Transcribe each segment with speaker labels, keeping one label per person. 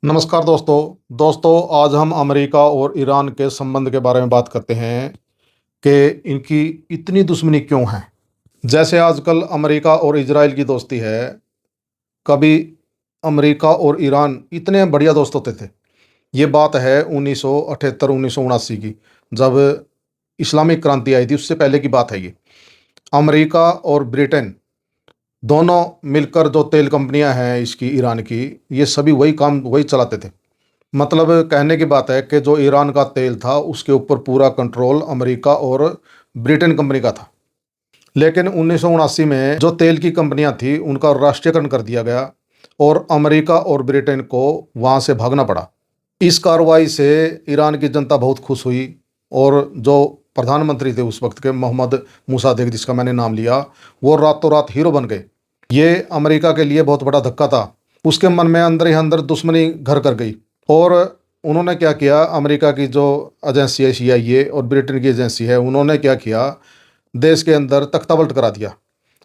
Speaker 1: नमस्कार दोस्तों आज हम अमेरिका और ईरान के संबंध के बारे में बात करते हैं कि इनकी इतनी दुश्मनी क्यों है। जैसे आजकल अमेरिका और इजराइल की दोस्ती है, कभी अमेरिका और ईरान इतने बढ़िया दोस्त होते थे। ये बात है 1978 1979 की, जब इस्लामिक क्रांति आई थी। उससे पहले की बात है ये। अमेरिका और ब्रिटेन दोनों मिलकर जो तेल कंपनियां हैं इसकी, ईरान की, ये सभी वही काम वही चलाते थे। मतलब कहने की बात है कि जो ईरान का तेल था उसके ऊपर पूरा कंट्रोल अमेरिका और ब्रिटेन कंपनी का था। लेकिन 1979 में जो तेल की कंपनियां थी उनका राष्ट्रीयकरण कर दिया गया और अमेरिका और ब्रिटेन को वहां से भागना पड़ा। इस कार्रवाई से ईरान की जनता बहुत खुश हुई और जो प्रधानमंत्री थे उस वक्त के, मोहम्मद मूसादेक, जिसका मैंने नाम लिया, वो रातों रात हीरो बन गए। ये अमेरिका के लिए बहुत बड़ा धक्का था। उसके मन में अंदर ही अंदर दुश्मनी घर कर गई और उन्होंने क्या किया, अमेरिका की जो एजेंसी है CIA और ब्रिटेन की एजेंसी है, उन्होंने क्या किया, देश के अंदर तख्तापलट करा दिया।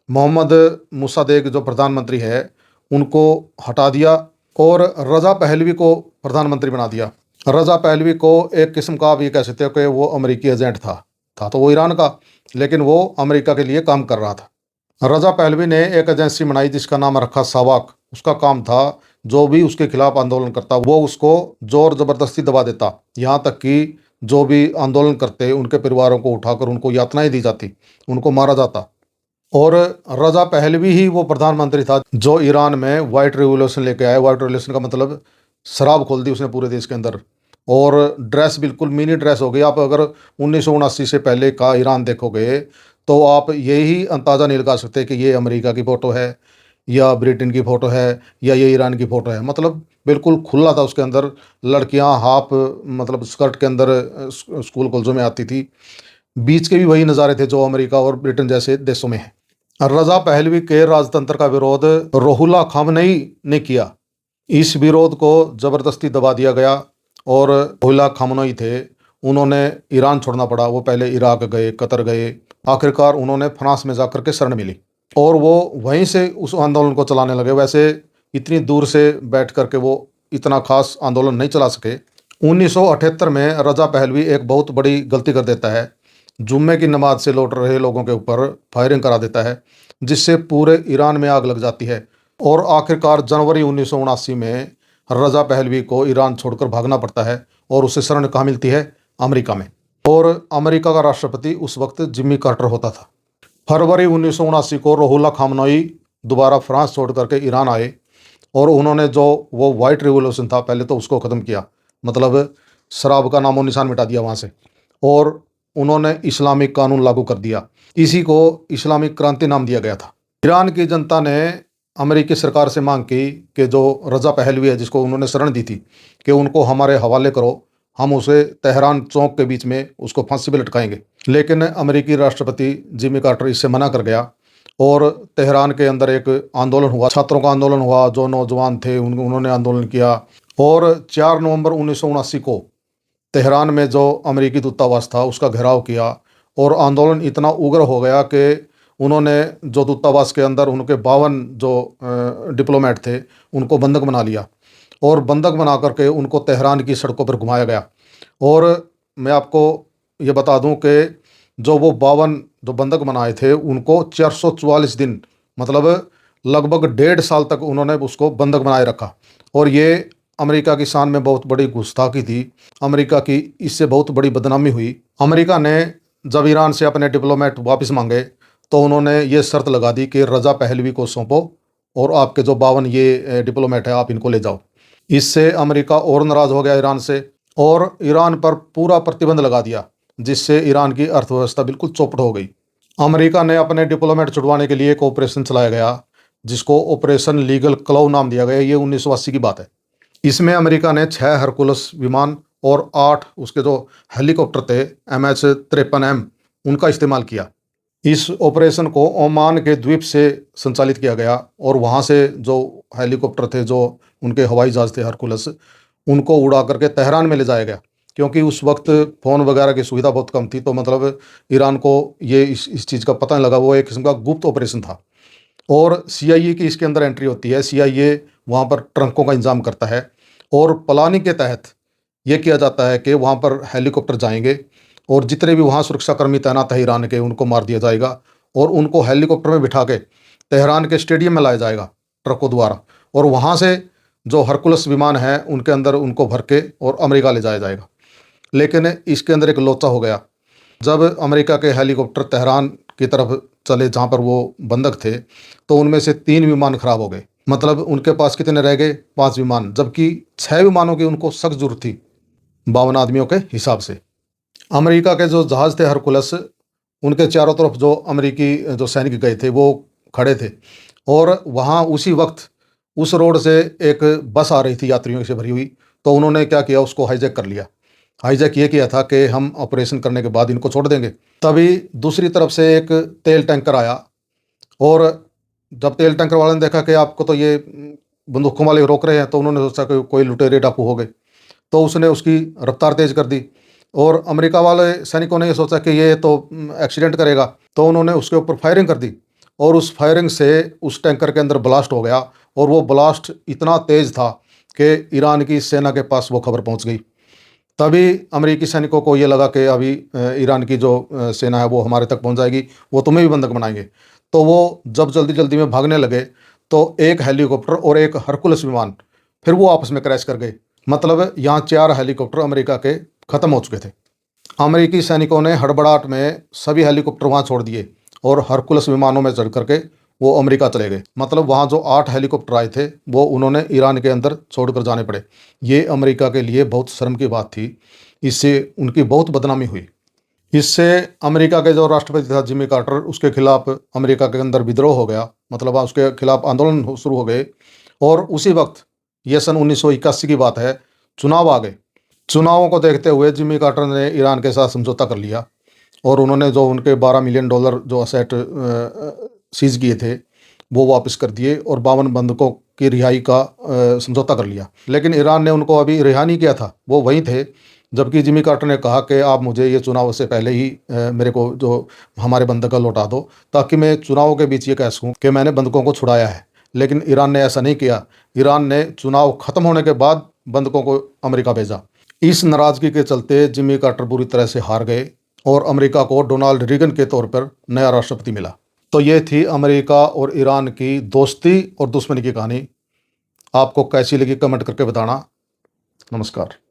Speaker 1: मोहम्मद मूसादेक जो प्रधानमंत्री है उनको हटा दिया और रजा पहलवी को प्रधानमंत्री बना दिया। रजा पहलवी को एक किस्म का आप ये कह सकते हो कि वो अमेरिकी एजेंट था तो वो ईरान का, लेकिन वो अमेरिका के लिए काम कर रहा था। रजा पहलवी ने एक एजेंसी बनाई जिसका नाम रखा सावाक। उसका काम था जो भी उसके खिलाफ आंदोलन करता वो उसको जोर ज़बरदस्ती दबा देता, यहाँ तक कि जो भी आंदोलन करते उनके परिवारों को उठाकर उनको यातनाएं दी जाती, उनको मारा जाता। और रजा पहलवी ही वो प्रधानमंत्री था जो ईरान में वाइट रिवॉल्यूशन लेके आया। वाइट रिवॉल्यूशन का मतलब शराब खोल दी उसने पूरे देश के अंदर, और ड्रेस बिल्कुल मिनी ड्रेस हो गई। आप अगर 1979 से पहले का ईरान देखोगे तो आप यही अंदाज़ा नहीं लगा सकते कि ये अमेरिका की फ़ोटो है या ब्रिटेन की फ़ोटो है या ये ईरान की फ़ोटो है। मतलब बिल्कुल खुला था उसके अंदर। लड़कियां हाफ मतलब स्कर्ट के अंदर स्कूल कॉलेजों में आती थी। बीच के भी वही नज़ारे थे जो अमेरिका और ब्रिटेन जैसे देशों में हैं। रजा पहलवी के राजतंत्र का विरोध रोहुल्ला खामनेई ने किया। इस विरोध को ज़बरदस्ती दबा दिया गया और रोहुल्ला खामनेई थे, उन्होंने ईरान छोड़ना पड़ा। वो पहले इराक गए, कतर गए, आखिरकार उन्होंने फ्रांस में जाकर के शरण मिली और वो वहीं से उस आंदोलन को चलाने लगे। वैसे इतनी दूर से बैठ करके वो इतना खास आंदोलन नहीं चला सके। 1978 में रजा पहलवी एक बहुत बड़ी गलती कर देता है। जुम्मे की नमाज से लौट रहे लोगों के ऊपर फायरिंग करा देता है, जिससे पूरे ईरान में आग लग जाती है। और आखिरकार जनवरी 1979 में रजा पहलवी को ईरान छोड़कर भागना पड़ता है और उसे शरण कहाँ मिलती है, अमेरिका में। और अमेरिका का राष्ट्रपति उस वक्त जिम्मी कार्टर होता था। फरवरी 1979 को रोहुल्ला खामनेई दोबारा फ्रांस छोड़ करके ईरान आए और उन्होंने जो वो वाइट रिवॉल्यूशन था पहले तो उसको ख़त्म किया, मतलब शराब का नामो निशान मिटा दिया वहाँ से, और उन्होंने इस्लामिक कानून लागू कर दिया। इसी को इस्लामिक क्रांति नाम दिया गया था। ईरान की जनता ने अमेरिकी सरकार से मांग की कि जो रजा पहलवी है जिसको उन्होंने शरण दी थी कि उनको हमारे हवाले करो, हम उसे तेहरान चौक के बीच में उसको फांसी पे लटकाएंगे। लेकिन अमेरिकी राष्ट्रपति जिमी कार्टर इससे मना कर गया और तेहरान के अंदर एक आंदोलन हुआ, छात्रों का आंदोलन हुआ। जो नौजवान थे उन्होंने आंदोलन किया और 4 नवंबर 1979 को तेहरान में जो अमेरिकी दूतावास था उसका घेराव किया और आंदोलन इतना उग्र हो गया कि उन्होंने जो दूतावास के अंदर उनके 52 जो डिप्लोमेट थे उनको बंधक बना लिया और बंधक बना करके उनको तेहरान की सड़कों पर घुमाया गया। और मैं आपको ये बता दूं कि जो वो 52 जो बंधक बनाए थे उनको 444 दिन, मतलब लगभग 1.5 साल तक उन्होंने उसको बंधक बनाए रखा। और ये अमेरिका की शान में बहुत बड़ी गुस्ताखी थी। अमेरिका की इससे बहुत बड़ी बदनामी हुई। अमेरिका ने जब ईरान से अपने डिप्लोमेट वापस मांगे तो उन्होंने ये शर्त लगा दी कि रजा पहलवी को सौंपो और आपके जो 52 ये डिप्लोमेट है आप इनको ले जाओ। इससे अमेरिका और नाराज़ हो गया ईरान से और ईरान पर पूरा प्रतिबंध लगा दिया, जिससे ईरान की अर्थव्यवस्था बिल्कुल चौपट हो गई। अमेरिका ने अपने डिप्लोमेट छुड़वाने के लिए एक ऑपरेशन चलाया गया जिसको ऑपरेशन लीगल क्लव नाम दिया गया। ये 1980 की बात है। इसमें अमेरिका ने 6 हरकुलस विमान और 8 उसके जो हेलीकॉप्टर थे MH-53M उनका इस्तेमाल किया। इस ऑपरेशन को ओमान के द्वीप से संचालित किया गया और वहाँ से जो हेलीकॉप्टर थे, जो उनके हवाई जहाज़ थे हरकुलस, उनको उड़ा करके तेहरान में ले जाया गया। क्योंकि उस वक्त फ़ोन वगैरह की सुविधा बहुत कम थी, तो मतलब ईरान को ये इस चीज़ का पता नहीं लगा। वो एक किस्म का गुप्त ऑपरेशन था और CIA की इसके अंदर एंट्री होती है। CIA वहाँ पर ट्रंकों का इंतजाम करता है और प्लानिंग के तहत ये किया जाता है कि वहाँ पर हेलीकॉप्टर जाएंगे और जितने भी वहाँ सुरक्षाकर्मी तैनात है ईरान के, उनको मार दिया जाएगा और उनको हेलीकॉप्टर में बिठा के तेहरान के स्टेडियम में लाया जाएगा ट्रकों द्वारा, और वहाँ से जो हरकुलस विमान है उनके अंदर उनको भर के और अमेरिका ले जाया जाएगा। लेकिन इसके अंदर एक लोचा हो गया। जब अमेरिका के हेलीकॉप्टर तेहरान की तरफ चले जहाँ पर वो बंधक थे, तो उनमें से 3 विमान खराब हो गए। मतलब उनके पास कितने रह गए? 5 विमान, जबकि 6 विमानों की उनको सख्त जरूरत थी 52 आदमियों के हिसाब से। अमेरिका के जो जहाज़ थे हरकुलस, उनके चारों तरफ जो अमेरिकी जो सैनिक गए थे वो खड़े थे, और वहाँ उसी वक्त उस रोड से एक बस आ रही थी यात्रियों से भरी हुई। तो उन्होंने क्या किया, उसको हाईजैक कर लिया। हाईजैक ये किया था कि हम ऑपरेशन करने के बाद इनको छोड़ देंगे। तभी दूसरी तरफ से एक तेल टैंकर आया, और जब तेल टैंकर वाले ने देखा कि आपको तो ये बंदूकों वाले रोक रहे हैं, तो उन्होंने सोचा कि कोई लुटेरे डाकू हो गए, तो उसने उसकी रफ्तार तेज कर दी। और अमेरिका वाले सैनिकों ने ये सोचा कि ये तो एक्सीडेंट करेगा, तो उन्होंने उसके ऊपर फायरिंग कर दी, और उस फायरिंग से उस टैंकर के अंदर ब्लास्ट हो गया। और वो ब्लास्ट इतना तेज था कि ईरान की सेना के पास वो खबर पहुंच गई। तभी अमेरिकी सैनिकों को ये लगा कि अभी ईरान की जो सेना है वो हमारे तक पहुंच जाएगी, वो तुम्हें भी बंधक बनाएंगे। तो वो जब जल्दी जल्दी में भागने लगे, तो एक हेलीकॉप्टर और एक हरकुलस विमान फिर वो आपस में क्रैश कर गए। मतलब यहाँ 4 हेलीकॉप्टर अमेरिका के ख़त्म हो चुके थे। अमेरिकी सैनिकों ने हड़बड़ाहट में सभी हेलीकॉप्टर वहाँ छोड़ दिए और हरकुलस विमानों में चढ़ करके वो अमेरिका चले गए। मतलब वहाँ जो 8 हेलीकॉप्टर आए थे वो उन्होंने ईरान के अंदर छोड़कर जाने पड़े। ये अमेरिका के लिए बहुत शर्म की बात थी, इससे उनकी बहुत बदनामी हुई। इससे अमेरिका के जो राष्ट्रपति था जिमी कार्टर, उसके खिलाफ अमेरिका के अंदर विद्रोह हो गया, मतलब उसके खिलाफ आंदोलन शुरू हो गए। और उसी वक्त, ये सन 1981 की बात है, चुनाव आ गए। चुनावों को देखते हुए जिमी कार्टर ने ईरान के साथ समझौता कर लिया, और उन्होंने जो उनके $12 मिलियन जो असेट सीज किए थे वो वापस कर दिए, और 52 बंधकों की रिहाई का समझौता कर लिया। लेकिन ईरान ने उनको अभी रिहा नहीं किया था, वो वहीं थे। जबकि जिमी कार्टर ने कहा कि आप मुझे ये चुनाव से पहले ही मेरे को जो हमारे बंधक लौटा दो, ताकि मैं चुनावों के बीच ये कह सकूँ कि मैंने बंधकों को छुड़ाया है। लेकिन ईरान ने ऐसा नहीं किया। ईरान ने चुनाव ख़त्म होने के बाद बंधकों को अमेरिका भेजा। इस नाराज़गी के चलते जिमी कार्टर बुरी तरह से हार गए, और अमेरिका को डोनाल्ड रीगन के तौर पर नया राष्ट्रपति मिला। तो ये थी अमेरिका और ईरान की दोस्ती और दुश्मनी की कहानी। आपको कैसी लगी कमेंट करके बताना। नमस्कार।